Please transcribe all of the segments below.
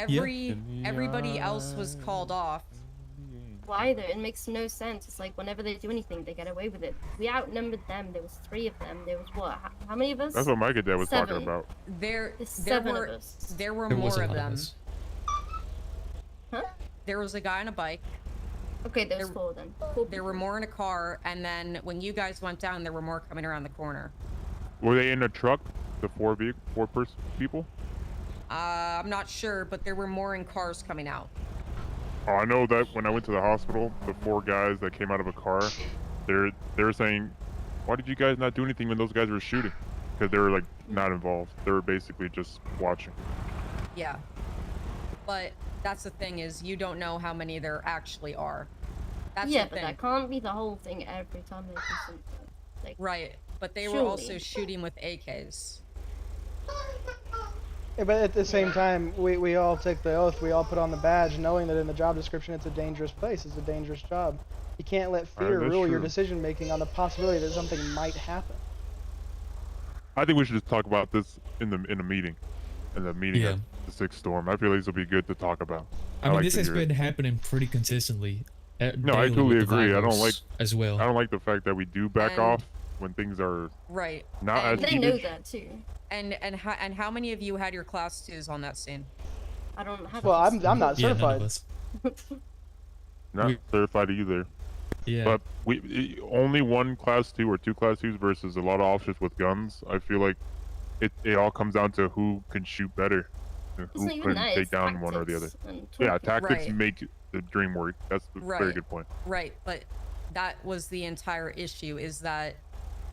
Everybody else was called off. Why though? It makes no sense. It's like whenever they do anything, they get away with it. We outnumbered them. There was 3 of them. There was what? How many of us? That's what my cadet was 7. talking about. There Of us. were more of them. Huh? There was a guy on a bike. Okay, there's 4 of them. There were more in a car, and then when you guys went down, there were more coming around the corner. Were they in a truck? The 4 people? I'm not sure, but there were more in cars coming out. Oh, I know that when I went to the hospital, the 4 guys that came out of a car, they're saying, why did you guys not do anything when those guys were shooting? Because they were like not involved. They were basically just watching. Yeah. But that's the thing, is you don't know how many there actually are. That's yeah, the but thing. that can't be the whole thing every time they do something. Like, right, but they surely. were also shooting with AKs. Yeah, but at the same time, we all take the oath, we all put on the badge, knowing that in the job description it's a dangerous place, it's a dangerous job. You can't let fear rule your decision making on the possibility that something might happen. I think we should just talk about this in a meeting. In the meeting at the 6th Storm. I feel like this will be good to talk about. I mean, this has been happening pretty consistently. No, I totally agree. I don't like as well. I don't like the fact that we do back off when things are not as they know that too. And how many of you had your class 2s on that scene? I don't have. Well, I'm not certified. Not certified either. Yeah. But we only 1 class 2 or 2 class 2s versus a lot of officers with guns. I feel like it all comes down to who can shoot better, and who can take down one or the other. Yeah, tactics make the dream work. That's a very good point. Right, but that was the entire issue, is that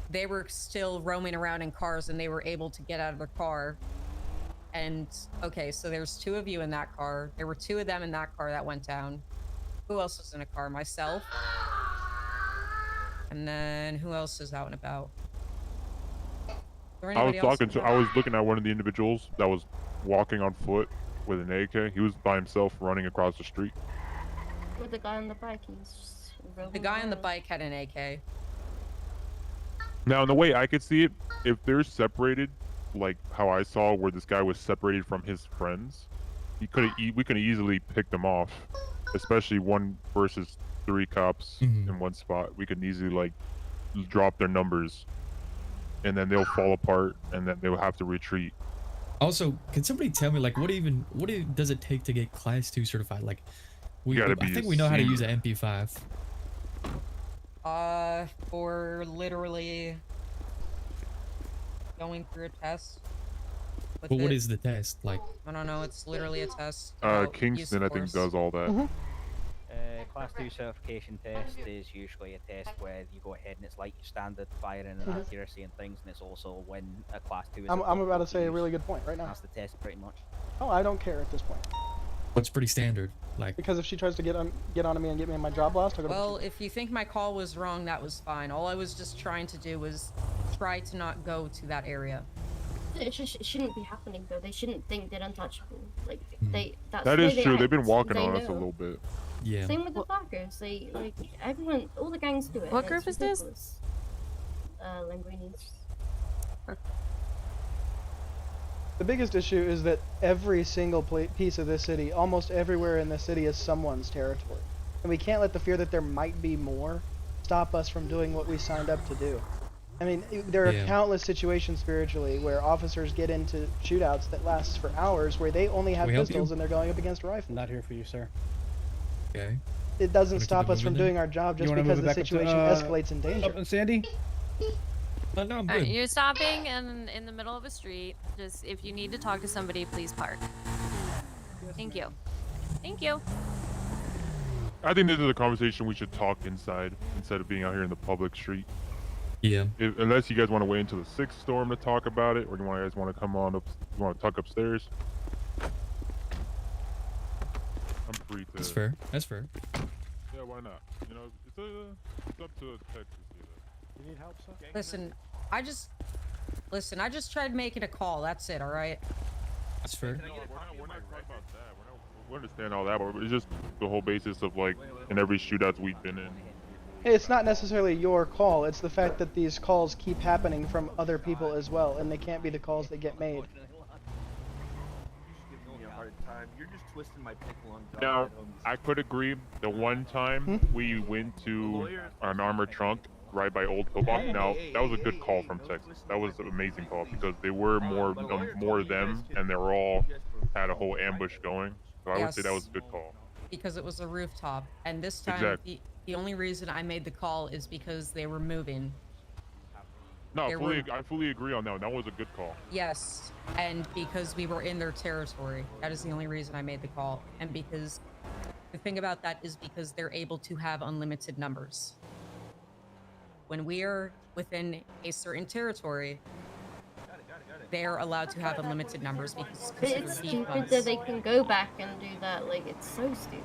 they were still roaming around in cars and they were able to get out of their car. And okay, so there's 2 of you in that car. There were 2 of them in that car that went down. Who else was in a car? Myself. And then who else is out and about? I was looking at one of the individuals that was walking on foot with an AK. He was by himself running across the street. With the guy on the bike, the guy on the bike had an AK. Now, in the way I could see it, if they're separated, like how I saw where this guy was separated from his friends, we could have easily picked them off, especially 1 versus 3 cops in one spot. We could easily like drop their numbers, and then they'll fall apart, and then they'll have to retreat. Also, can somebody tell me, like, what does it take to get Class 2 certified? Like, I think we know how to use an MP5. For literally going through a test. But what is the test? Like, I don't know. It's literally a test. Kingston, I think, does all that. Class 2 certification test is usually a test where you go ahead and it's like standard firing and accuracy and things, and it's also when a Class 2 is... I'm about to say a really good point right now. That's the test, pretty much. Oh, I don't care at this point. What's pretty standard, like... Because if she tries to get on to me and get me in my job lost, I'll go to Well, if you think my call was wrong, that was fine. All I was just trying to do was try to not go to that area. It shouldn't be happening though. They shouldn't think they're untouchable. Like that is true. They've been walking on us a little bit. Yeah. Same with the Packers. They everyone, all the gangs do it. What group is this? Linguini's. The biggest issue is that every single piece of this city, almost everywhere in the city, is someone's territory, and we can't let the fear that there might be more stop us from doing what we signed up to do. I mean, there are countless situations spiritually where officers get into shootouts that last for hours, where they only have pistols and they're going up against rifles. I'm not here for you, sir. Okay. It doesn't stop us from doing our job just because the situation escalates in danger. Up in Sandy? No, I'm good. Alright, you're stopping in the middle of a street. Just if you need to talk to somebody, please park. Thank you. Thank you. I think this is a conversation we should talk inside instead of being out here in the public street. Yeah. Unless you guys want to wait until the 6th Storm to talk about it, or you guys want to come on up, you want to tuck upstairs. I'm free to. That's fair. That's fair. Yeah, why not? You know, it's up to Texas. You need help, sir? Listen, I just tried making a call. That's it. All right. That's fair. No, we're not talking about that. We understand all that, but it's just the whole basis of like in every shootout we've been in. It's not necessarily your call, it's the fact that these calls keep happening from other people as well, and they can't be the calls that get made. time. You're just twisting my pickle on job Now, at home. I could agree. The one time we went to an armored trunk right by Old Pillbox. Now, that was a good call from Texas. That was an amazing call because they were more of them, and they were all had a whole ambush going. So I would say that was a good call. Because it was a rooftop, and this time Exactly. the only reason I made the call is because they were moving. No, They I fully agree on that one. That was a good call. Yes, and because we were in their territory. That is the only reason I made the call. And because the thing about that is because they're able to have unlimited numbers. When we are within a certain territory, they're allowed to have unlimited numbers because But of it's the stupid funds. that they can go back and do that. Like, it's so stupid.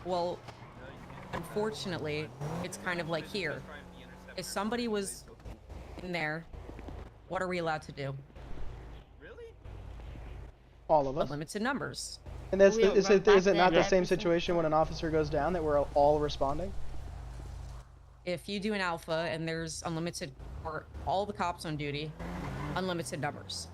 Well, unfortunately, it's kind of like here. If somebody was in there, what are we allowed to do? All of us. Unlimited numbers. And that's We don't is run it back is it not there the same every single situation when an officer goes down that we're all responding? If you do an alpha and there's unlimited, or all the cops on duty, unlimited numbers.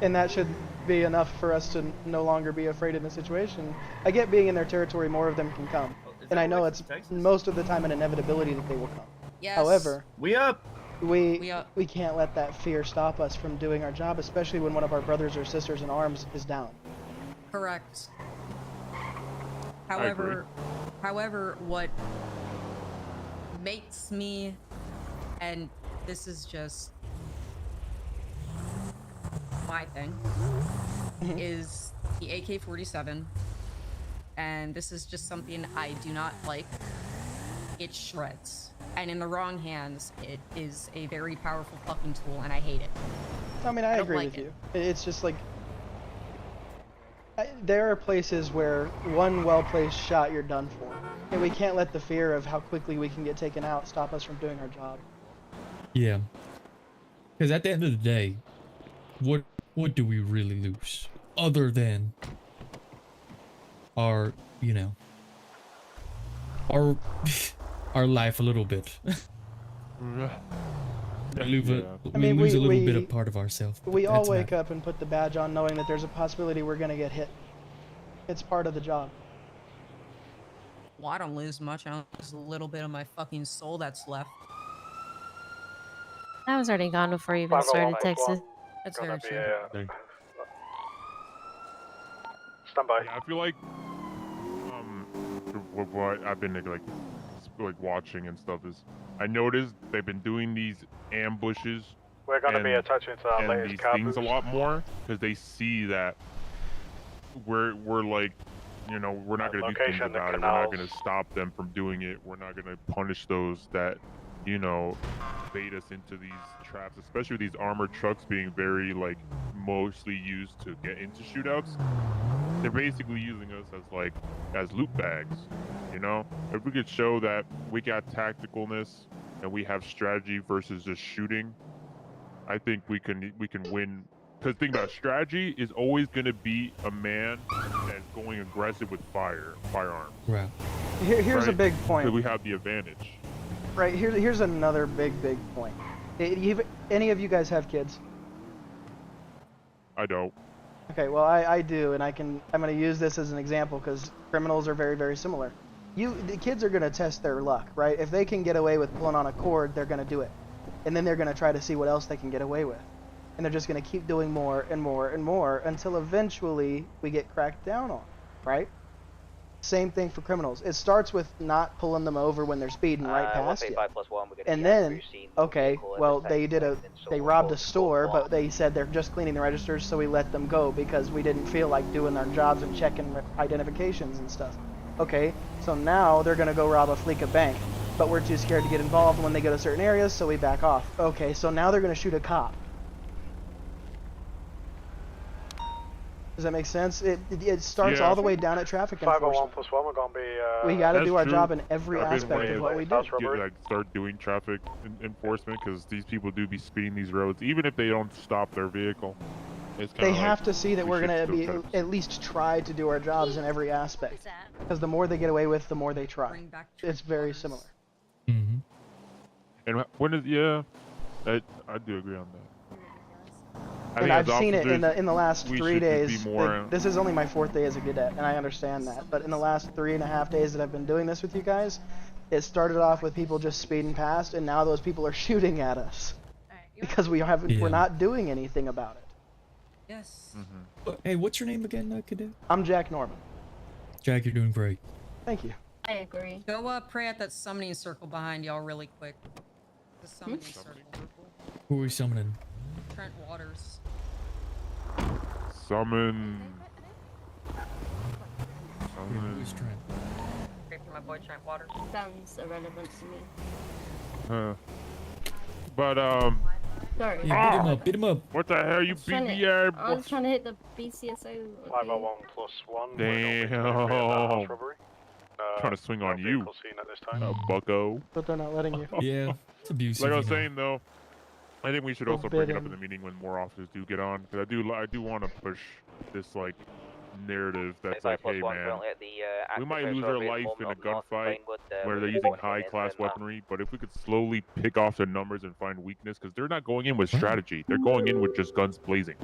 And that should be enough for us to no longer be afraid in the situation. I get being in their territory, more of them can come. And I know it's most of the time an inevitability that they will come. Yes. However, We up. we can't let that fear stop us from doing our job, especially when one of our brothers or sisters in arms is down. Correct. agree. However, what makes me, and this is just my thing, is the AK-47, and this is just something I do not like. It shreds, and in the wrong hands, it is a very powerful fucking tool, and I hate it. I mean, I don't agree like with it. you. It's just like there are places where one well-placed shot, you're done for, and we can't let the fear of how quickly we can get taken out stop us from doing our job. Yeah. Because at the end of the day, what do we really lose other than our, you know, our life a little bit. We lose a little bit of part of ourselves. We all wake up and put the badge on knowing that there's a possibility we're gonna get hit. It's part of the job. Well, I don't lose much. I lose a little bit of my fucking soul that's left. That was already gone before you even started, Texas. That's very true. Stand by. Yeah, I feel like what I've been like watching and stuff is I noticed they've been doing these ambushes. We're going to be attaching to our and latest these car things a boost. lot more because they see that we're like, you know, we're not going to do things Location, the about it. We're not canals. going to stop them from doing it. We're not going to punish those that, you know, bait us into these traps, especially with these armored trucks being very like mostly used to get into shootouts. They're basically using us as loot bags, you know? If we could show that we got tacticalness and we have strategy versus just shooting, I think we can win. Because the thing about strategy is always going to be a man that's going aggressive with firearms. Right. Here's a right? big point. So we have the advantage. Right, here's another big point. Any of you guys have kids? I don't. Okay, well I do, and I'm going to use this as an example because criminals are very, very similar. The kids are going to test their luck, right? If they can get away with pulling on a cord, they're going to do it. And then they're going to try to see what else they can get away with. And they're just going to keep doing more and more and more until eventually we get cracked down on, right? Same thing for criminals. It starts with not pulling them over when they're speeding right past you. And then, okay, well, they robbed a store, but they said they're just cleaning the registers, so we let them go because we didn't feel like doing our jobs and checking identifications and stuff. Okay, so now they're gonna go rob a Fleeca bank, but we're too scared to get involved when they go to certain areas, so we back off. Okay, so now they're gonna shoot a cop. Does that make sense? It starts all the way down at traffic enforcement. 501+1, we're going to be... We got to do our true. job in every I've been aspect waiting of what we to do. start doing traffic enforcement because these people do be speeding these roads, even if they don't stop their vehicle. It's They kinda have like, to see that we we're should going to still be catch- at least try to do our jobs in every aspect. Because the more they get away with, the more they try. Bring back It's very similar. Mm-hmm. And when is I do agree on that. And I've seen it in the last we 3 should just days. be more- This is only my 4th day as a cadet, and I understand that. But in the last 3.5 days that I've been doing this with you guys, it started off with people just speeding past, and now those people are shooting at us because we're not doing anything about it. Yes. Hey, what's your name again, Cadet? I'm Jack Norman. Jack, you're doing great. Thank you. I agree. Go pray at that summoning circle behind y'all really quick. The summoning circle. Who are we summoning? Trent Waters. Summon. Who's Trent? My boy Trent Waters. Sounds irrelevant to me. But Sorry. Yeah, beat him up. What the hell, you beat me up? I was trying to hit the BCSO. 501 plus 1. Damn. Trying to swing on you, At this time. bucko. But they're not letting you. Yeah, it's abusive. Like I was you know. saying though, I think we should also bring it up in Forbidden. the meeting when more officers do get on, because I do want to push this like narrative that's like, hey man, we might lose our life in a gunfight where they're using high-class weaponry, but if we could slowly pick off their numbers and find weakness, because they're not going in with strategy, they're going in with just guns blazing.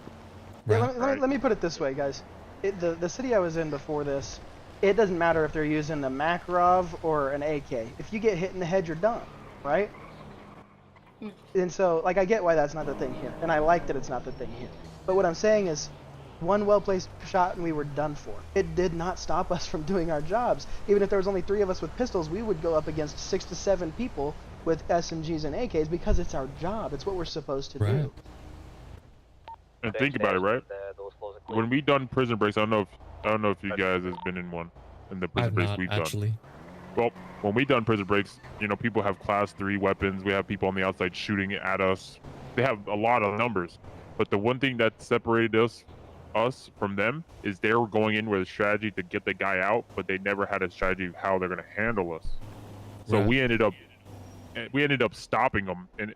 Yeah, let me put it this way, guys. The city I was in before this, it doesn't matter if they're using the Makarov or an AK. If you get hit in the head, you're done, right? And so, like, I get why that's not the thing here, and I like that it's not the thing here. But what I'm saying is, one well-placed shot and we were done for. It did not stop us from doing our jobs. Even if there was only 3 of us with pistols, we would go up against 6 to 7 people with SMGs and AKs because it's our job. It's what we're supposed to do. And think about it, right? When we done prison breaks, I don't know if you guys has been in one, in the prison breaks we've actually. done. Well, when we done prison breaks, you know, people have class 3 weapons. We have people on the outside shooting at us. They have a lot of numbers. But the one thing that separated us from them is they were going in with a strategy to get the guy out, but they never had a strategy of how they're going to handle us. So we ended up stopping them and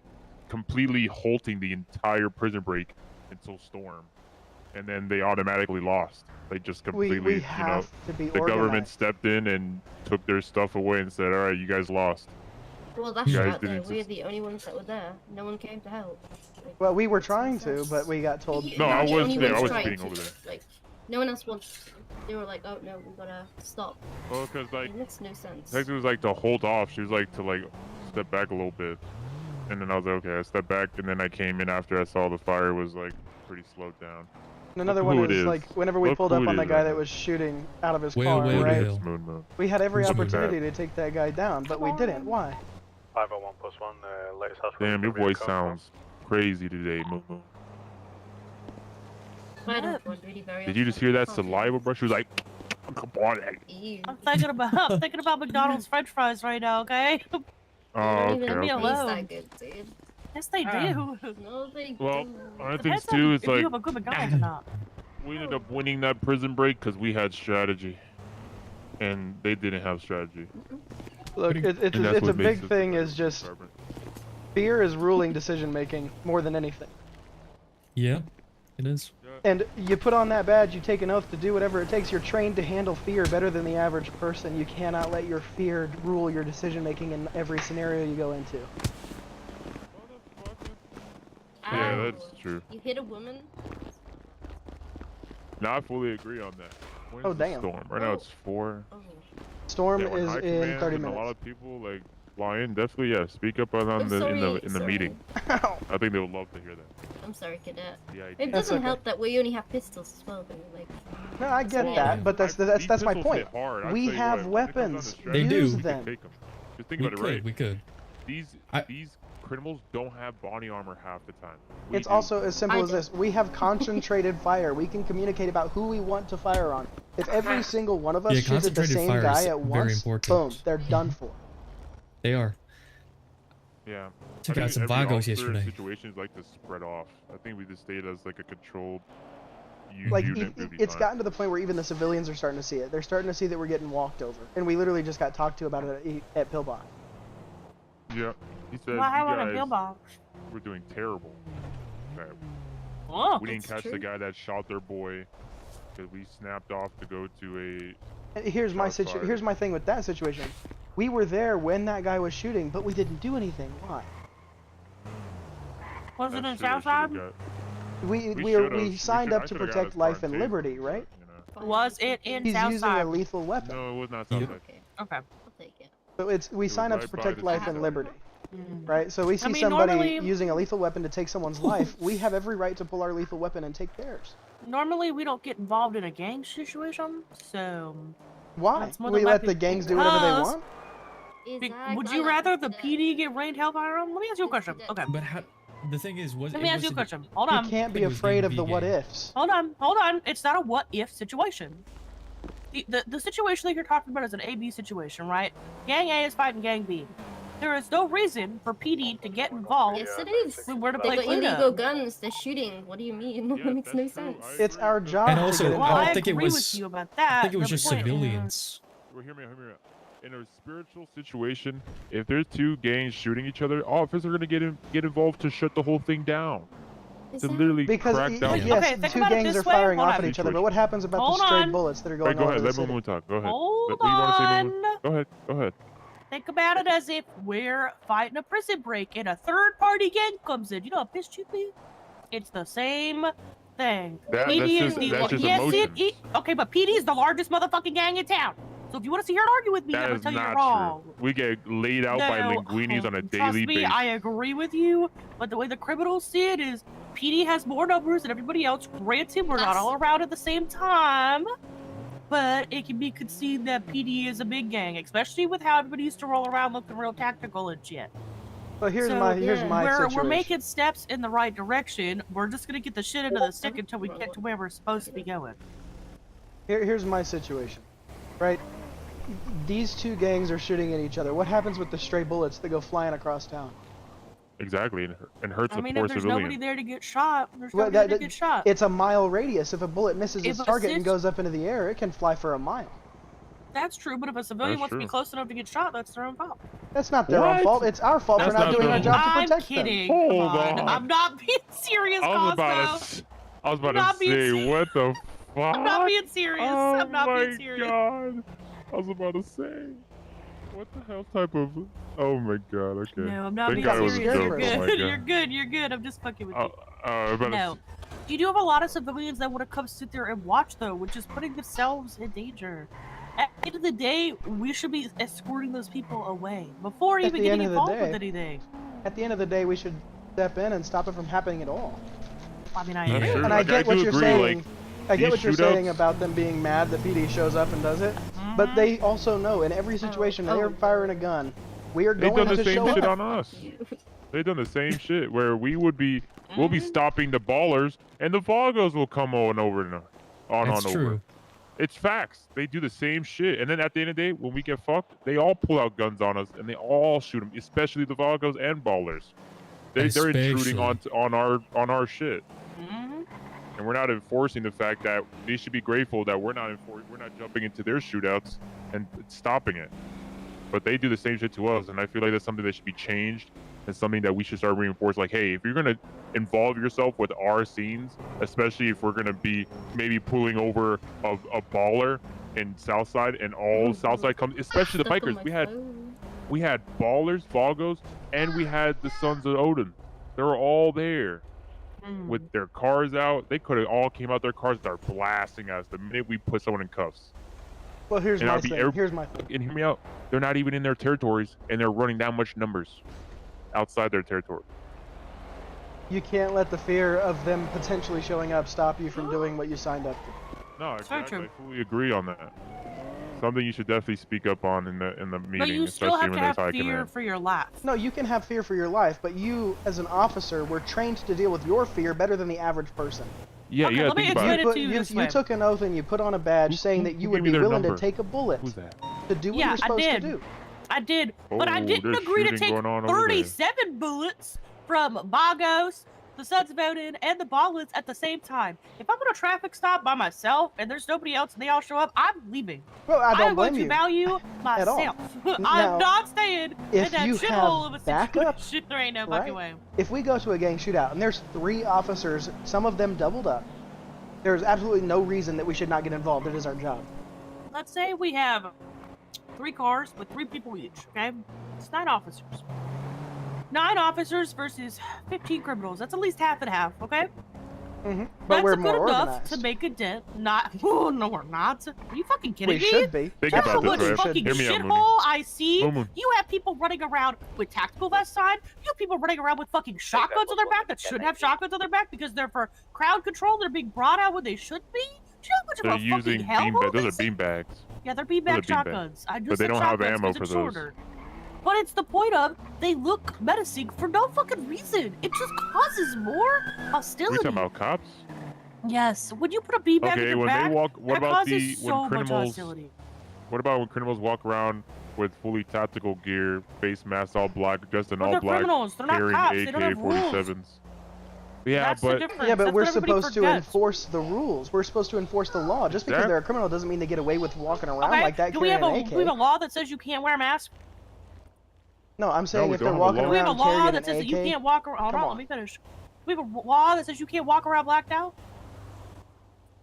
completely halting the entire prison break until storm, and then they automatically lost. They just completely, we have to be the government organized. stepped in and took their stuff away and said, all right, you guys lost. Well, that's You guys right there. didn't We're just- the only ones that were there. No one came to help. Like, Well, we were trying to, but we got told. No, I the was only there. I ones was trying speeding over to, there. Like, no one else wants. They were like, oh no, we gotta stop. Well, because like, It makes no sense. Texas was like to hold off. She was like to like step back a little bit, and then I was like, okay, I stepped back, and then I came in after I saw the fire was like pretty slowed down. And another Look one who it is is. like whenever we Look pulled who up it on the is guy right that there. was shooting out of his Way car, over the right? hill. Smooth move. We had every Who's doing opportunity to take that guy down, but we didn't. Why? 501 plus 1. Latest house. Damn, your voice sounds crazy today, Moo Moo. I don't want really very Did you just hear that saliva, bro? She was like, come on. Ew. I'm thinking about McDonald's French fries right now. Okay. Oh, They okay, don't even okay. taste that good, dude. Yes, they do. No, they Well, don't. I think Depends too, on it's if you like have a good McDonald's or not. we ended up winning that prison break because we had strategy, and they didn't have strategy. Look, And that's it's a what makes big it thing. the Is just department. fear is ruling decision making more than anything. Yeah, it is. And you put on that badge, you take an oath to do whatever it takes. You're trained to handle fear better than the average person. You cannot let your fear rule your decision making in every scenario you go into. Yeah, Ow. that's true. You hit a woman? No, I fully agree on that. When's Oh, the damn. storm? Right now it's 4. Oh. Storm Yeah, when is high in command 30 and minutes. a lot of people like fly in. Definitely, yeah. Speak up on I'm the sorry, in the meeting. I think they would love to hear that. I'm sorry, cadet. The idea. It That's doesn't okay. help that we only have pistols as well, though. Like, No, I get Yeah. that, but that's These my pistols point. hit hard. I We tell you have what, when it comes down to weapons. strategy, They Use do. we them. can take 'em. Just think We about could, it, right? we could. These criminals don't have body armor half the time. We It's do. also as simple I as do. this. We have concentrated fire. We can communicate about who we want to fire on. If every single one of us Yeah, shoots at the concentrated same fire guy is at very once, important. boom, they're done for. They are. Yeah. Took I out think some every Vagos officer yesterday. Situations like to spread off. I think we just stayed as like a controlled Like unit. would be it's fine. gotten to the point where even the civilians are starting to see it. They're starting to see that we're getting walked over, and we literally just got talked to about it at Pillbox. Yeah. He said Well, I you want a guys pillbox. were doing terrible. Okay. Oh, We didn't It's catch the true. guy that shot their boy because we snapped off to go to Here's my Shots fired. here's my thing with that situation. We were there when that guy was shooting, but we didn't do anything. Why? was it in That's true, I should've Southside? got- We signed up to should've got protect us life burned and too, liberty, but, right? you know. Was it in He's using a Southside? lethal weapon. No, it was not Yep. Southside. Okay. I'll take it. So we was sign up right to by protect the life city and center. liberty, Mm. right? So we see I mean, somebody normally- using a lethal weapon to take someone's life. We have every right to pull our lethal weapon and take theirs. Normally, we don't get involved in a gang situation, so Why? That's more We than let likely the gangs do whatever they because- want? would you rather the PD get rained hellfire on? Let me ask you a question. Okay. But how? The thing is, was Let it me ask was you a the- question. Hold You on. can't be It was afraid gang of the v what gang. ifs. Hold on. It's not a what if situation. The situation that you're talking about is an A-B situation, right? Gang A is fighting Gang B. There is no reason for PD to get involved. Yes, it is. when we're to They play got cleanup. illegal guns. They're shooting. What do you mean? Yeah, That makes no that's true. sense. I It's agree. our job And to also, get Well, I involved. don't think it agree was. with you about that. I think it was The just point is- civilians. Well, hear me out. In a spiritual situation, if there's two gangs shooting each other, officers are gonna get involved to shut the whole thing down. Is To that- literally Because crack down. Okay, yes, think two about it gangs this are way. firing Hold off on. at each other, but what happens about Hold the stray on. bullets that are going Right, go all ahead. over Let the city? Moon talk. Go ahead. Hold What do you want to say, Moon? on. Go ahead. Think about it as if we're fighting a prison break and a third-party gang comes in. You know how pissed you'd be? It's the same thing. That's PD just is the emotions. yes, okay, but PD is the largest motherfucking gang in town. So if you want to sit here and argue with me, I'm That gonna is tell you you're not wrong. true. We get laid out by No, linguinis on a trust daily me, basis. I agree with you, but the way the criminals see it is PD has more numbers than everybody else. Granted, we're not That's- all around at the same time, but it can be conceded that PD is a big gang, especially with how everybody used to roll around looking real tactical and shit. But here's So, my we're situation. making steps in the right direction. We're just gonna get the shit into the stick until we get to where we're supposed to be going. Here's my situation, right? These two gangs are shooting at each other. What happens with the stray bullets that go flying across town? Exactly, and hurts I the mean, poor if there's civilian. nobody there to get shot, there's Well, nobody there to get shot. It's a mile radius. If a bullet misses If its a target and cis- goes up into the air, it can fly for a mile. That's true, but if a civilian That's wants to be true. close enough to get shot, that's their own fault. That's not their own What? fault. It's our fault for That's not not doing their our own job to I'm protect kidding. them. Come Hold on. on. I'm not being serious, I was about Costco. to I'm not being say, what the fuck? I'm not being serious. Oh I'm not my being serious. god! I was about to say, what the hell type of? Oh my god! Okay. No, I'm not Thank being God it was a serious. joke. You're Oh good. my God. You're good. You're good. I'm just fucking with you. About No. You do have a lot of civilians that want to come sit there and watch, though, which is putting themselves in danger. At the end of the day, we should be escorting those people away before At even the end getting of the involved day. with anything. At the end of the day, we should step in and stop it from happening at all. I mean, I Yeah. agree. Sure. And I Like, get I what do you're agree, saying. like, I get these what you're saying shootouts- about them being mad that PD shows up and does it. But they also know in every situation they are firing a gun. We are They've going done the to same show shit up. on us. They've done the same shit where we'll be stopping the ballers and the Vagos will come on over and That's on true. over. It's facts. They do the same shit, and then at the end of the day, when we get fucked, they all pull out guns on us and they all shoot them, especially the Vagos and ballers. They're intruding Especially. on our shit, Mhm. and we're not enforcing the fact that they should be grateful that we're not jumping into their shootouts and stopping it. But they do the same shit to us, and I feel like that's something that should be changed and something that we should start reinforcing. Like, hey, if you're gonna involve yourself with our scenes, especially if we're gonna be maybe pulling over a baller in Southside and all Southside comes, especially the Stuck on bikers. my phone. We had ballers, Vagos, and we had the Sons of Odin. They were all there Mm. with their cars out. They could have all came out their cars, start blasting us the minute we put someone in cuffs. Well, here's And my I'd be thing. Here's my thing. And hear me out. They're not even in their territories, and they're running that much numbers outside their territory. You can't let the fear of them potentially showing up stop you from doing what you signed up to. No, very exactly. true. I fully agree on that. Something you should definitely speak up on in the meeting, But you still especially have when to there's have high fear command. for your life. No, you can have fear for your life, but you, as an officer, were trained to deal with your fear better than the average person. Yeah, Okay, you gotta let me think explain about it it. But to you this you way. took an oath and you put on a badge saying that you who would gave you be their willing number? to take a bullet Who's that? to do what Yeah, you're I supposed to did. do. I did, but I Oh, didn't there's agree to shooting take going on over there. 37 bullets from Vagos, the Sons of Odin, and the Ballets at the same time. If I'm on a traffic stop by myself and there's nobody else and they all show up, I'm leaving. Well, I don't I'm going blame to you. value At all. myself. Now, I'm not staying in if that you shithole have of a backup, situation. There ain't no right? fucking way. If we go to a gang shootout and there's 3 officers, some of them doubled up, there's absolutely no reason that we should not get involved. It is our job. Let's say we have 3 cars with 3 people each, okay? It's 9 officers. 9 officers versus 15 criminals. That's at least half and half, okay? But That's we're good more enough organized. to make a dent. Not. Oh, no, we're not. Are you fucking kidding We me? should be. Think That's about how much this, right? fucking Hear me out, Mooney. shithole I see. Moon. You have people running around with tactical vests on. You have people running around with fucking shotguns on their back that shouldn't have shotguns on their back because they're for crowd control. They're being brought out when they should be. Do you know how much They're of a using fucking hellhole those this are is? bean bags. Yeah, they're Those are beanbag beanbag. shotguns. I just But they said don't have shotguns ammo 'cause for it's those. shorter. But it's the point of they look menacing for no fucking reason. It just causes more We hostility. talking about cops? Yes. When you put a beanbag in Okay, your when back, they walk. What that about causes the so when much criminals? hostility. What about when criminals walk around with fully tactical gear, face masks all black, dressed in But all they're black, criminals. They're not carrying cops. They don't have rules. AK-47s? Yeah, That's the but difference. Yeah, but That's we're what everybody supposed to forgets. enforce the rules. We're supposed to enforce the law. Just because Exact- they're a criminal doesn't mean they get away with walking around Okay, like that do we have carrying a an we have a AK. law that says you can't wear a mask? No, I'm saying we if they're don't have a walking law. Do we have a around law carrying that an says that you AK. can't walk around? Hold Come on, on. let me finish. We have a law that says you can't walk around blacked out?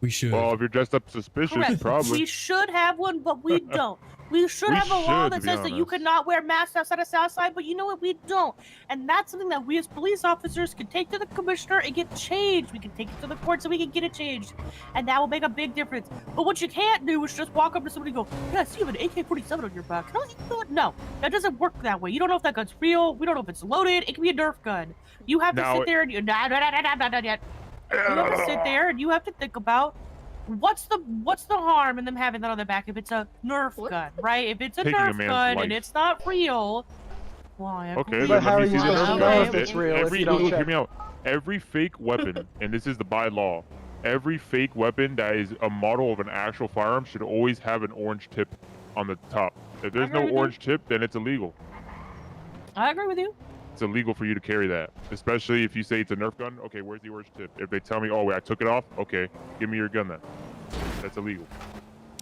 We should. well, if you're dressed up suspicious, Correct. probably. We should have one, but we don't. We should We have a law should, that to be says that you honest. cannot wear masks outside of Southside, but you know what? We don't. And that's something that we as police officers can take to the commissioner and get changed. We can take it to the court so we can get it changed. And that will make a big difference. But what you can't do is just walk up to somebody and go, yeah, I see you have an AK-47 on your back. No, that doesn't work that way. You don't know if that gun's real. We don't know if it's loaded. It can be a Nerf gun. You have to Now sit there and you have to sit there and you have to think about what's the harm in them having that on their back if it's a Nerf What? gun, right? If it's a Taking a Nerf man's gun life. and it's not real, why? Okay, But then how let are me you see the supposed Nerf to gun. know if it's real if Every you don't hear check? me out. Every fake weapon, and this is the by law, every fake weapon that is a model of an actual firearm should always have an orange tip on the top. If there's agree no with you. orange tip, then it's illegal. I agree with you. It's illegal for you to carry that, especially if you say it's a Nerf gun. Okay, where's the orange tip? If they tell me, oh, wait, I took it off, okay, give me your gun then. That's illegal.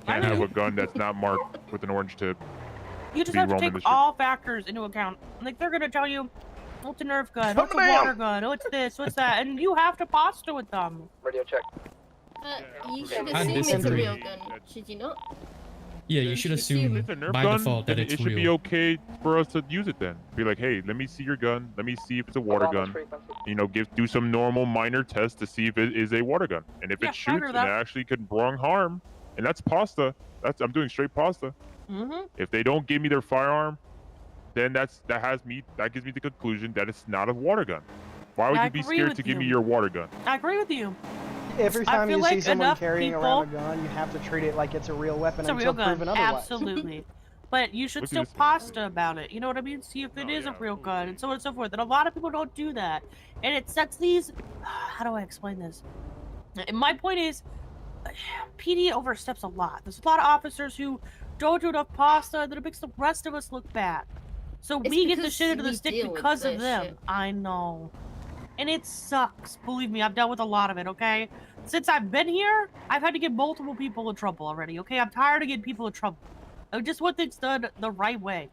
Can't have a gun that's not marked with an orange tip. You just be have to roaming take the street. all factors into account. Like they're gonna tell you, oh, it's a Nerf gun, oh, it's a water gun, oh, it's this, what's that, and you have to pasta with them. Radio check. You should I assume it's a disagree. real gun, should you not? Yeah, you should If assume it's a Nerf by gun, default that then it's it should real. be okay for us to use it then. Be like, hey, let me see your gun. Let me see if it's a water gun. You know, do some normal minor tests to see if it is a water gun. And if Yeah, it I shoots agree and with it that. actually could bring harm, and that's pasta. I'm doing straight pasta. Mm-hmm. If they don't give me their firearm, then that gives me the conclusion that it's not a water gun. Why would I you be agree scared with to give me you. your water gun? I agree with you. Every I time feel you see like someone enough carrying people- around a gun, you have to treat it like it's a real weapon It's a until real gun, proven otherwise. absolutely. But you should Look at still this thing. pasta about it. You know what I mean? See if it is a real gun and so on and so forth. And a lot of people don't do that. And it sets these. How do I explain this? And my point is, PD oversteps a lot. There's a lot of officers who don't do enough pasta, and then it makes the rest of us look bad. So It's we get the because shit into the we stick deal with because of this them. shit. I know. And it sucks. Believe me, I've dealt with a lot of it, okay? Since I've been here, I've had to get multiple people in trouble already, okay? I'm tired of getting people in trouble. I just want things done the right way.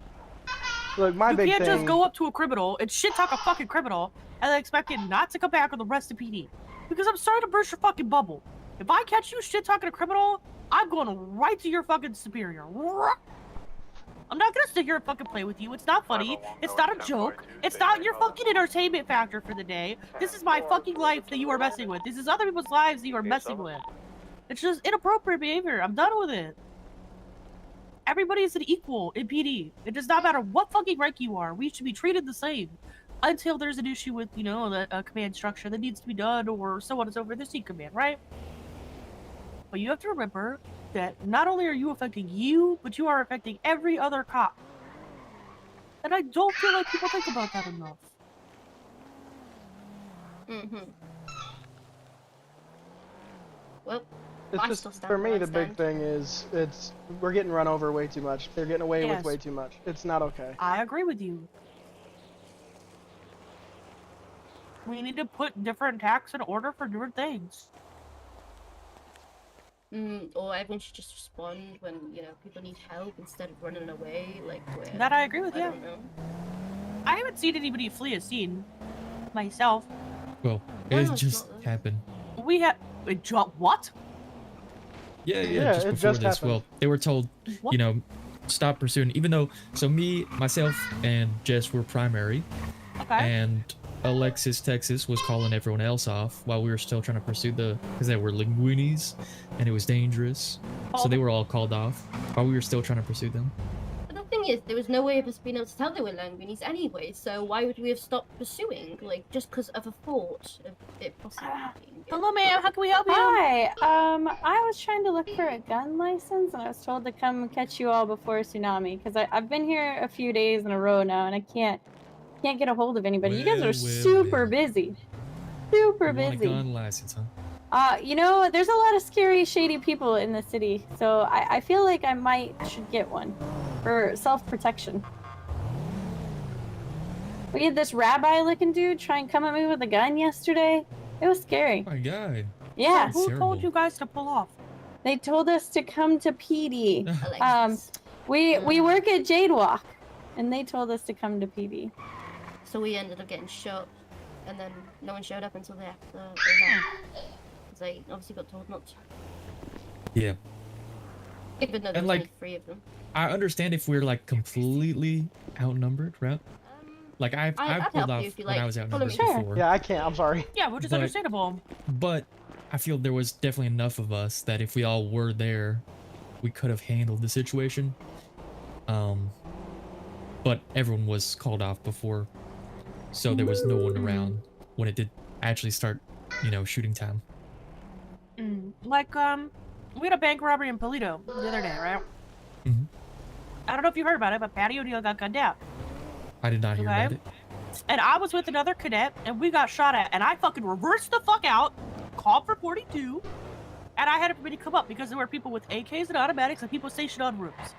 Look, my You big can't thing. just go up to a criminal and shit talk a fucking criminal and then expect it not to come back with the rest of PD. Because I'm sorry to burst your fucking bubble. If I catch you shit talking a criminal, I'm going right to your fucking superior. I'm not gonna sit here and fucking play with you. It's not funny. It's not a joke. It's not your fucking entertainment factor for the day. This is my fucking life that you are messing with. This is other people's lives that you are messing with. It's just inappropriate behavior. I'm done with it. Everybody is an equal in PD. It does not matter what fucking rank you are. We should be treated the same. Until there's an issue with, you know, a command structure that needs to be done or so on and so forth. There's C command, right? But you have to remember that not only are you affecting you, but you are affecting every other cop. And I don't feel like people think about that enough. Mm-hmm. Well, It's I just still stand for me where I the big stand. thing is we're getting run over way too much. They're getting away Yes. with way too much. It's not okay. I agree with you. We need to put different attacks in order for different things. Or everyone should just respond when, you know, people need help instead of running away, like where... That I agree with, I yeah. don't know. I haven't seen anybody flee a scene myself. Well, No, it it's just not. happened. We have what? Yeah, Yeah, just it before just this. happened. Well, they were told, What? you know, stop pursuing. Even though, so me, myself, and Jess were primary, Okay. and Alexis, Texas was calling everyone else off while we were still trying to pursue because they were linguinis and it was dangerous. So they were all called off while we were still trying to pursue them. But the thing is, there was no way of us being able to tell they were Languinis anyway, so why would we have stopped pursuing? Like, just because of a thought of it possibly being. Hello, ma'am. How can we help you? Hi. I was trying to look for a gun license, and I was told to come catch you all before tsunami, because I've been here a few days in a row now, and I can't get a hold of anybody. You guys are super busy. Super You want busy. a gun license, huh? You know, there's a lot of scary, shady people in the city, so I feel like I should get one for self-protection. We had this rabbi-looking dude try and come at me with a gun yesterday. It was scary. Oh my god. Yeah. So who told you guys to pull off? They told us to come to PD. Alexis. We work at Jade Walk, and they told us to come to PD. So we ended up getting shot, and then no one showed up until after they left. Because they obviously got told not to. Yeah. Even though there And, was like, only 3 of them. I understand if we're like completely outnumbered, right? Like I I'd pulled help you off if you when like. I was Follow outnumbered me. before. Yeah, I can't. I'm sorry. Yeah, which is But- understandable. But I feel there was definitely enough of us that if we all were there, we could have handled the situation. But everyone was called off before, so there was no one around when it did actually start, shooting time. Like, we had a bank robbery in Polito the other day, right? Mhm. I don't know if you heard about it, but Patty O'Neill got gunned down. I did not hear Okay. about it. And I was with another cadet, and we got shot at, and I fucking reversed the fuck out, called for 42, and I had everybody come up because there were people with AKs and automatics and people stationed on roofs.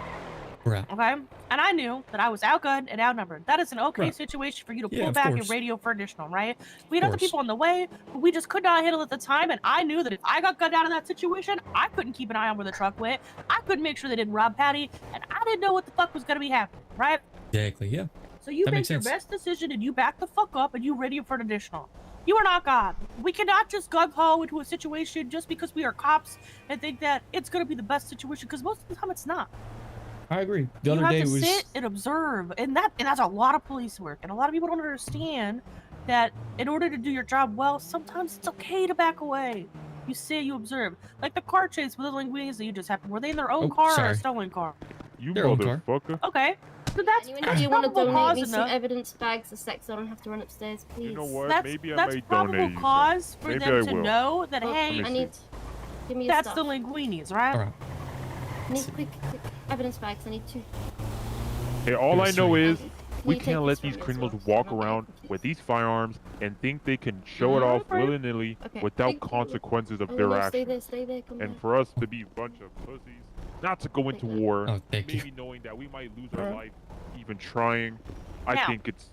Right. Okay? And I knew that I was outgunned and outnumbered. That is an okay Right. situation for you to Yeah, pull of back and course. radio for additional, right? We had other course. people on the way, but we just could not handle it at the time, and I knew that if I got gunned out of that situation, I couldn't keep an eye on where the truck went, I couldn't make sure they didn't rob Patty, and I didn't know what the fuck was gonna be happening, right? Exactly. Yeah. So you That make makes your sense. best decision and you back the fuck up and you radio for an additional. You are not God. We cannot just gung-ho into a situation just because we are cops and think that it's going to be the best situation, because most of the time it's not. I agree. The You other have day to was sit and observe, and that's a lot of police work. And a lot of people don't understand that in order to do your job well, sometimes it's okay to back away. You sit, you observe. Like the car chase with the linguinis that you just happened. Were they in their own Oh, car or sorry. a stolen car? You Their own car. motherfucker. Okay. So that's Anyone, do you want to probable donate cause me some enough. evidence bags of sex so I don't have to run upstairs, please? You know what? That's Maybe I that's might probable donate you some. cause for Maybe them I to will. know that Well, hey, I need. Give me your that's stuff. the linguinis, right? all right. I need quick evidence bags. I need 2. Hey, all I Yes, know sir. is Can we you take can't this let from these me as criminals well, so walk I'm not around confused? with these firearms and think they can show it off Alright. willy-nilly Okay, without thank you. consequences of Oh, their no, stay actions. there, stay there. Come And back. for us to be a bunch of pussies, not to go into war, Oh, thank you. maybe knowing that we might lose our life even trying, I Now- think it's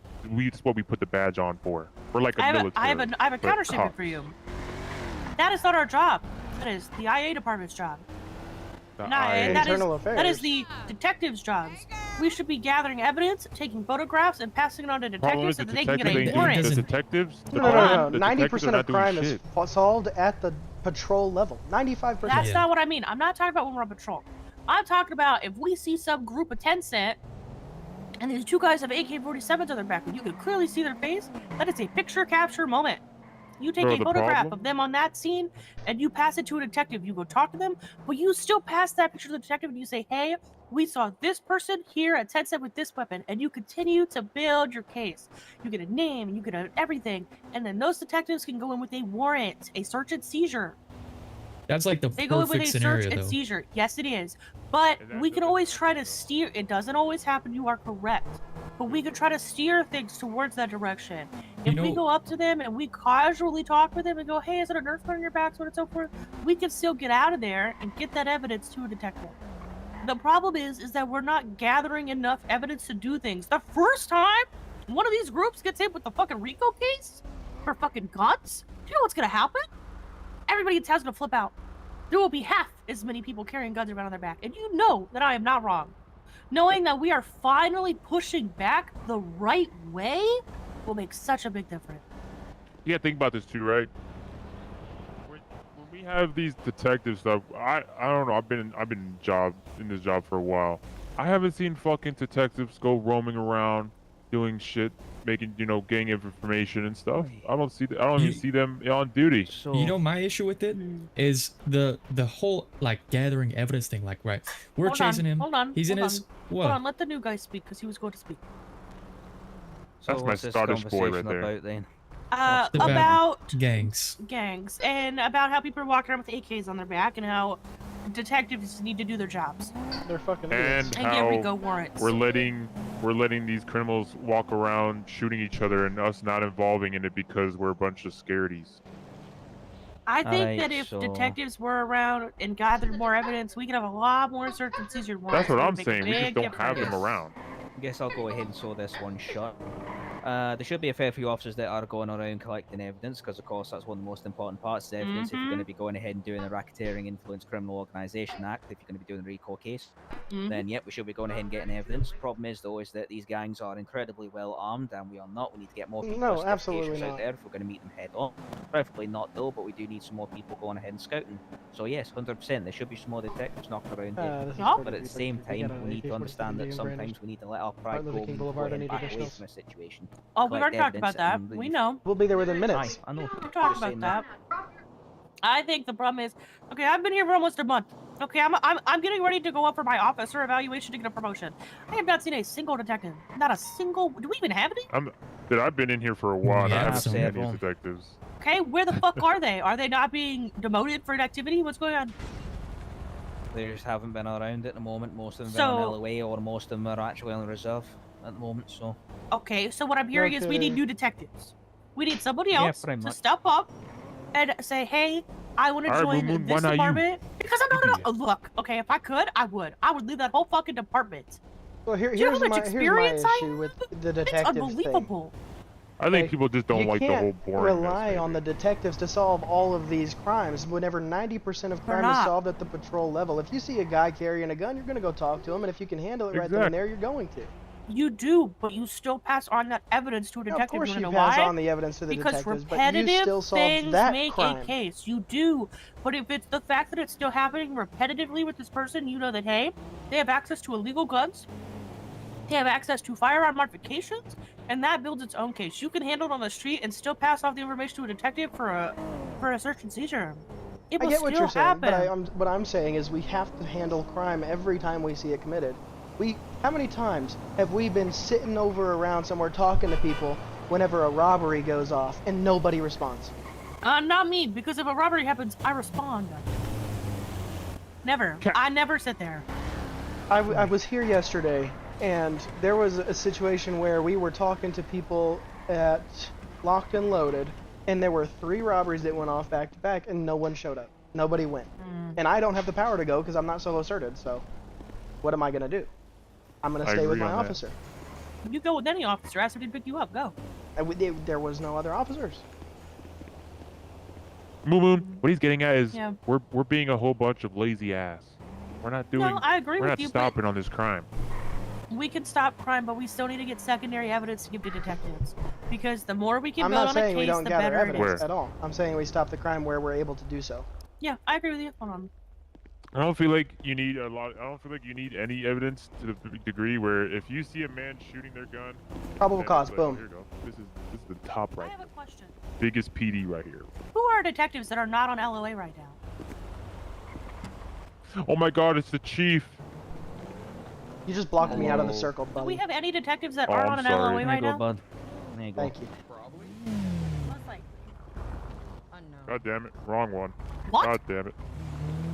what we put the badge on for. We're like a I have military. I have a but counter statement cops. for you. That is not our job. That is the IA department's job. The No, IA. that is Internal that is affairs. the detectives' jobs. We should be gathering evidence, taking photographs, and passing it on to Problem detectives is so the that they can detectives get ain't a doing warrant. the doesn't- detectives. No, no, no. the 90% detectives are of not doing crime is shit. solved at the patrol level. 95%. That's Yeah. not what I mean. I'm not talking about when we're on patrol. I'm talking about if we see some group of 10 cent and these 2 guys have AK-47s on their back and you can clearly see their face, that is a picture capture moment. You take Bro, a the photograph problem- of them on that scene and you pass it to a detective. You go talk to them, but you still pass that picture to the detective and you say, hey, we saw this person here at 10 cent with this weapon, and you continue to build your case. You get a name, you get everything, and then those detectives can go in with a warrant, a search and seizure. That's like the They go in with perfect a scenario, search and though. seizure. Yes, it is. But And that we can doesn't always try happen, to though. steer. It doesn't always happen. You are correct. But we can try to steer things towards that direction. You If we know- go up to them and we casually talk with them and go, hey, is it a Nerf gun on your back, so on and so forth, we can still get out of there and get that evidence to a detective. The problem is that we're not gathering enough evidence to do things. The first time one of these groups gets hit with the fucking RICO case for fucking guns, do you know what's gonna happen? Everybody in town's gonna flip out. There will be half as many people carrying guns around on their back. And you know that I am not wrong. Knowing that we are finally pushing back the right way will make such a big difference. You gotta think about this too, right? When we have these detective stuff, I don't know. I've been in this job for a while. I haven't seen fucking detectives go roaming around doing shit, making gang information and stuff. I don't see. I don't even see them on duty. So You know, my issue with it is the whole like gathering evidence thing. Like, right, we're Hold chasing on, him. Hold on. He's in hold his on. what? Hold on. Let the new guy speak because he was going to speak. So That's my what's this Scottish boy right conversation there. about then? It's about About gangs. gangs and about how people are walking around with AKs on their back and how detectives need to do their jobs They're fucking And idiots. and get RICO how warrants. we're letting these criminals walk around shooting each other and us not involving in it because we're a bunch of scaredies. I think Alright, that if so- detectives were around and gathered more evidence, we could have a lot more search and seizure That's warrants. what It would I'm make a saying. We just big don't have them difference. around. Guess I'll go ahead and saw this one shut. There should be a fair few officers that are going around collecting evidence, because of course that's one of the most important parts of evidence. If you're going to be going ahead and doing a racketeering influence criminal organisation act, if you're going to be doing a RICO case, then yep, we should be going ahead and getting evidence. Problem is though, is that these gangs are incredibly well armed, and we are not. We need to get more people No, as stiff absolutely cases out not. there if we're going to meet them head on. Preferably not though, but we do need some more people going ahead and scouting. So yes, 100%, there should be some more detectives knocking around here. This is Yup. pretty- But at the pretty same creepy. We got time, a we need to AK-47 understand that being sometimes brandished. we need to let our pride Martin Luther go King and go Boulevard, ahead I and need back away additionals. from a situation. Oh, we've collect already talked evidence about that. and We leave. know. We'll be there within Aye, minutes. I know. We Just talked about saying that. I think the problem is, okay, I've been here for almost a month. Okay, I'm getting ready to go up for my officer evaluation to get a promotion. I have not seen a single detective. Not a single. Do we even have any? I've been in here for a while. And I Yeah, haven't seen any of several. these detectives. Okay, where the fuck are they? Are they not being demoted for inactivity? What's going on? They just haven't been around at the moment. Most of them have been on So- LOA, or most of them are actually on reserve at the moment. So Okay, so what I'm hearing is we need Okay. new detectives. We need somebody Yeah, else pretty to much. step up and say, hey, I want to All right, join Moon Moon, why this not you? department. Because I'm You not be gonna look, okay, if I could, I would. I would leave that whole fucking department. Well, Do you know how here's much my experience I issue with the It's detective thing. unbelievable. I think Like, people just don't you like the can't whole boringness. rely on the maybe. detectives to solve all of these crimes whenever 90% of They're crime is not. solved at the patrol level. If you see a guy carrying a gun, you're going to go talk to him, and if you can handle it right then and there, you're going to. You do, but you still pass on that evidence to a Now, detective. of course You you wanna know pass why? on the evidence to the Because detectives, but you repetitive still solved things that make crime. a case. You do. But if it's the fact that it's still happening repetitively with this person, you know that, hey, they have access to illegal guns, they have access to firearm modifications, and that builds its own case. You can handle it on the street and still pass off the information to a detective for a search and seizure. It I will get what still you're saying, happen. but what I'm saying is we have to handle crime every time we see it committed. How many times have we been sitting over around somewhere talking to people whenever a robbery goes off and nobody responds? Not me, because if a robbery happens, I respond. Never. I never sit there. I was here yesterday, and there was a situation where we were talking to people at Locked and Loaded, and there were 3 robberies that went off back to back, and no one showed up. Nobody went. And I don't have the power to go because I'm not solo certed, so what am I going to do? I'm going to I stay with agree my on that. officer. You go with any officer. Ask him to pick you up. Go. There was no other officers. Moo Moon, what he's getting at is Yeah. we're being a whole bunch of lazy ass. We're not doing. No, I agree we're with not you, but stopping on this crime. we can stop crime, but we still need to get secondary evidence to give to detectives. Because the more we can I'm build not on a saying we case, don't the gather better it evidence is. at all. I'm saying we stop the crime where we're able to do so. Yeah, I agree with you. Hold on. I don't feel like you need a lot. I don't feel like you need any evidence to the degree where if you see a man shooting their gun, Probable then cause, it's like, oh, boom. here you go. This is the top I right. have a here. question. Biggest PD right here. Who are detectives that are not on LOA right now? Oh my God, it's the chief. You just blocked me out of the Whoa. circle, Do buddy. we have any detectives that Oh, are I'm on an sorry. LOA there you right go, now? bud. There you go. Thank you. Most likely. Unknown. God damn it, wrong one. What? God damn it.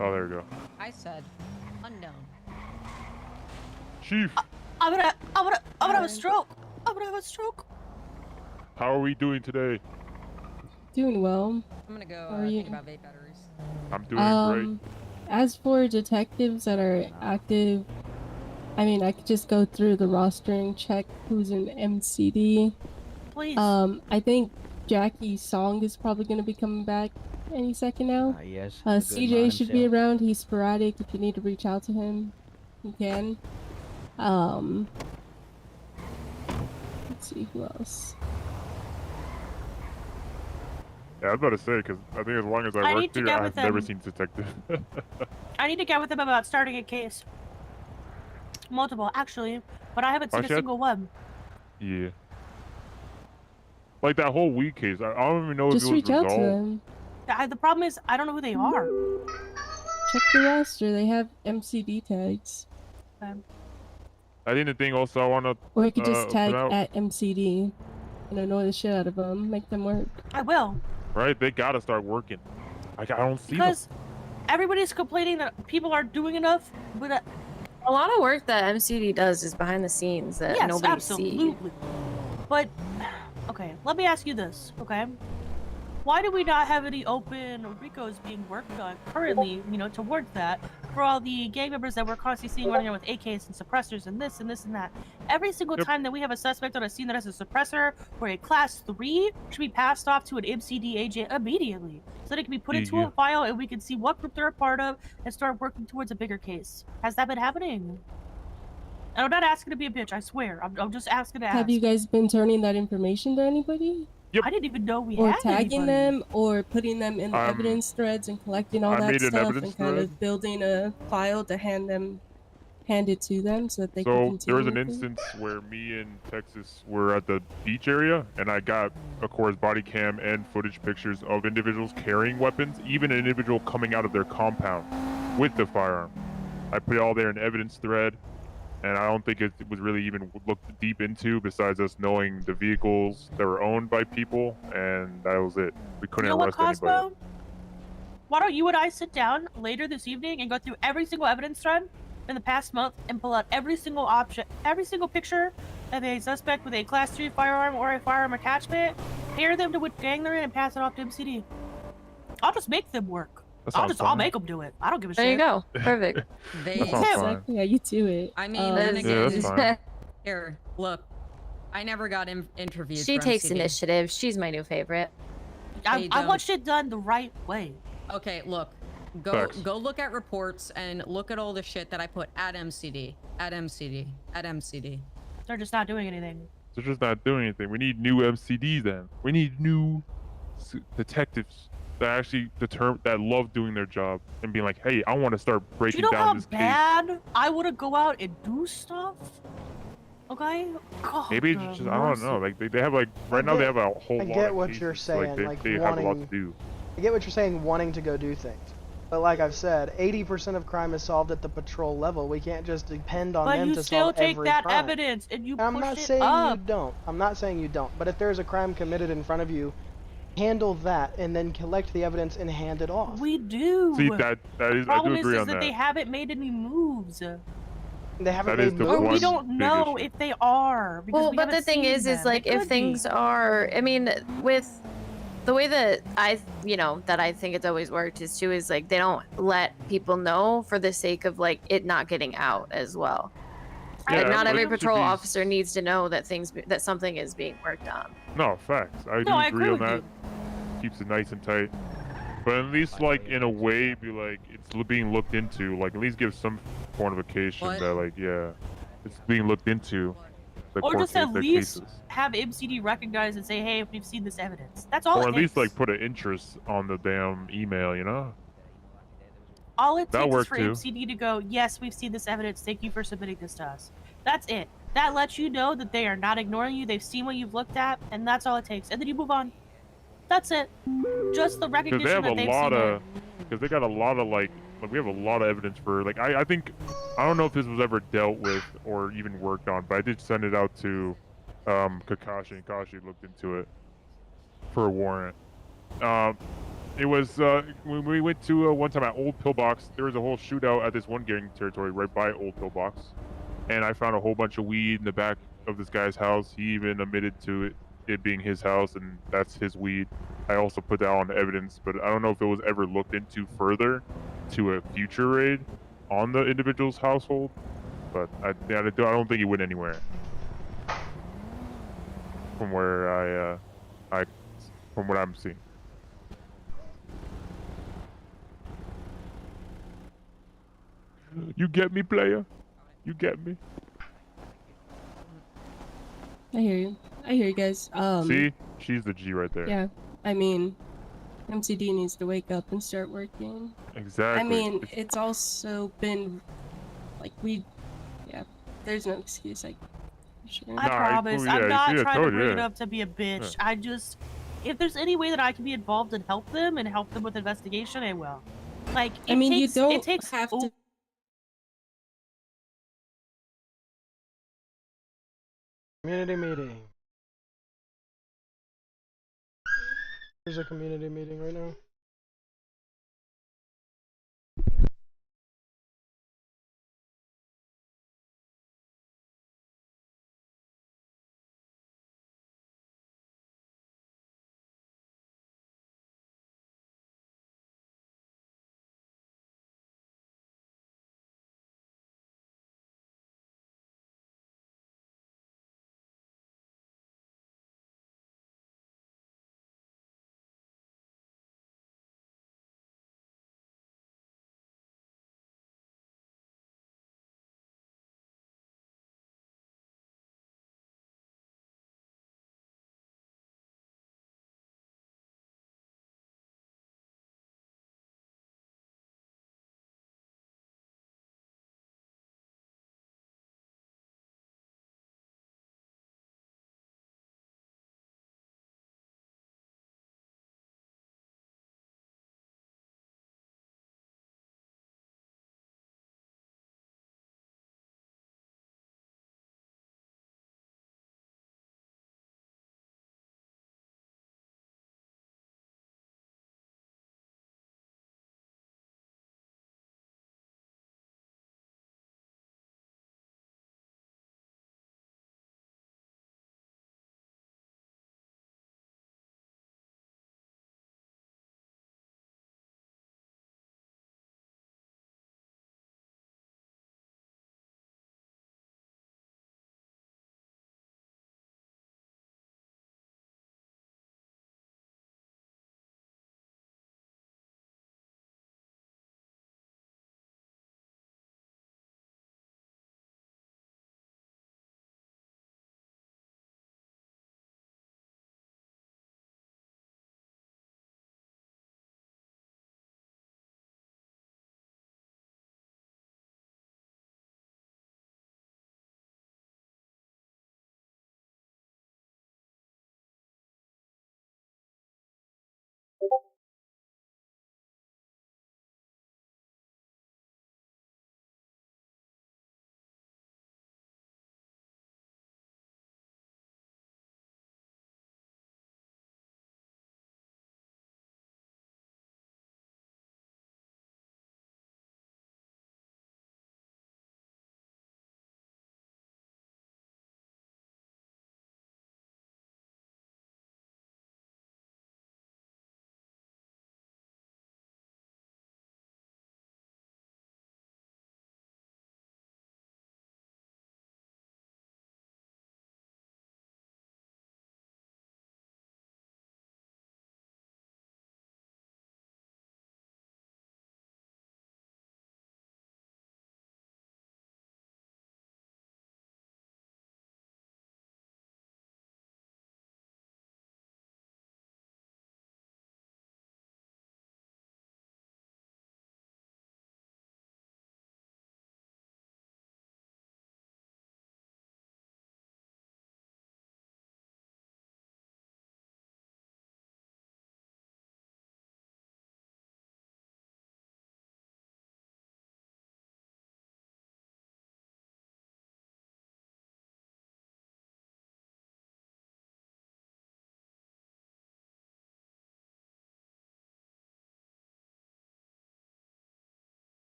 Oh, there you go. I said unknown. Chief, I'm gonna have a stroke. I'm gonna have a stroke. how are we doing today? Doing well. I'm gonna go How are you? think about vape batteries. I'm doing great. As for detectives that are active, I mean, I could just go through the roster and check who's in MCD. Please. I think Jackie's song is probably going to be coming back any second now. Yes. CJ should be around. He's sporadic. If you need to reach out to him, you can. Let's see who else. Yeah, I was about to say because I think as long as I I work need to here, get I've with never them. seen detective. I need to get with them about starting a case. Multiple, actually, but I haven't seen a shit. single one. Yeah. Like that whole weed case. I don't even know Just if it was reach out to resolved. them. The problem is, I don't know who they are. Check the roster. They have MCD tags. I think the thing also I want to Or you could just put tag out, at MCD and annoy the shit out of them. Make them work. I will. right? They gotta start working. Like I don't see them. Because everybody's complaining that people aren't doing enough, but A lot of work that MCD does is behind the scenes that yes, nobody absolutely. sees. But okay, let me ask you this, okay? Why do we not have any open RICOs being worked on currently, towards that, for all the gang members that we're constantly seeing running around with AKs and suppressors and this and this and that? Every single time that we have a suspect on a scene that has a suppressor or a class 3 should be passed off to an MCD agent immediately, so that it can be put into a file and we can see what group they're a part of and start working towards a bigger case. Has that been happening? And I'm not asking to be a bitch, I swear. I'm just asking to ask. Have you guys been turning that information to anybody? I didn't even know we or had tagging anybody. them, or putting them in the evidence threads and collecting all I that made an stuff evidence and kind thread. of building a file to hand it to them so that they can So continue. there was an with it? instance where me and Texas were at the beach area, and I got, of course, body cam and footage pictures of individuals carrying weapons, even an individual coming out of their compound with the firearm. I put it all there in evidence thread, and I don't think it was really even looked deep into, besides us knowing the vehicles that were owned by people, and that was it. We couldn't You know what, arrest anybody. Cosmo? Why don't you and I sit down later this evening and go through every single evidence thread in the past month and pull out every single object, every single picture of a suspect with a class 3 firearm or a firearm attachment, pair them to which gang they're in, and pass it off to MCD. I'll just make them work. I'll make them do it. I don't give a shit. There you go. Perfect. They That sounds fine. Exactly how you do it. I mean, Um, then Yeah, again, that's fine. here, look, I never got interviewed. She for takes MCD. initiative. She's my new favorite. They I don't. watched it done the right way. Okay, look, Facts. go look at reports and look at all the shit that I put at MCD, at MCD, at MCD. They're just not doing anything. They're just not doing anything. We need new MCDs then. We need new detectives that actually that love doing their job and being like, hey, I want to start Do breaking you know how down this case. bad I would go out and do stuff? Okay? God, Maybe it's just, I don't know. Like they have like right now they have a whole I lot get of what cases, you're so, saying, they like, have a lot to wanting- do. I get what you're saying, wanting to go do things. But like I've said, 80% of crime is solved at the patrol level. We can't just depend on But them you to still solve take every that crime. evidence and you I'm push not it saying up. you don't. I'm not saying you don't. But if there's a crime committed in front of you, handle that and then collect the evidence and hand it off. We do. See that is The I do problem agree is on that that. they haven't made any moves. They haven't That is made the Or one we don't big know issue. if they are. Because Well, we but the haven't thing seen is them. like They if could things be. are, I mean, with the way that I think it's always worked is too is like they don't let people know for the sake of like it not getting out as well. Yeah, Like not but every it should patrol be- officer needs to know that that something is being worked on. No, facts. I do No, I agree agree on with that. you. Keeps it nice and tight. But at least, like, in a way, be like, it's being looked into. Like, at least give some quantification What? that, like, yeah, it's being looked into. The Or court just at their least cases. have MCD recognize and say, hey, we've seen this evidence. That's all Or it at least, takes. like, put an interest on the damn email, you know? All it That'll takes is work for too. MCD to go, yes, we've seen this evidence. Thank you for submitting this to us. That's it. That lets you know that they are not ignoring you. They've seen what you've looked at, and that's all it takes. And then you move on. That's it. Just the Because recognition they have that a they've lot seen of, it. because they got a lot of, like, we have a lot of evidence for, like, I think, I don't know if this was ever dealt with or even worked on, but I did send it out to Kakashi, and Kakashi looked into it for a warrant. It was when we went to one time at Old Pillbox. There was a whole shootout at this one gang territory right by Old Pillbox, and I found a whole bunch of weed in the back of this guy's house. He even admitted to it being his house, and that's his weed. I also put that on evidence, but I don't know if it was ever looked into further to a future raid on the individual's household. But I don't think he went anywhere. From where from what I'm seeing. You get me, player? You get me? I hear you. I hear you guys. See? She's the G right there. Yeah. I mean, MCD needs to wake up and start working. Exactly. I mean, it's also been like yeah. There's no excuse. Like, sure. I Nah, I promise. fully- I'm yeah, not see, I trying to told you, bring it yeah. up to be a bitch. I just, if there's any way that I can be involved and help them with investigation, I will. Like, I mean, you it don't takes have to. Community meeting. There's a community meeting right now.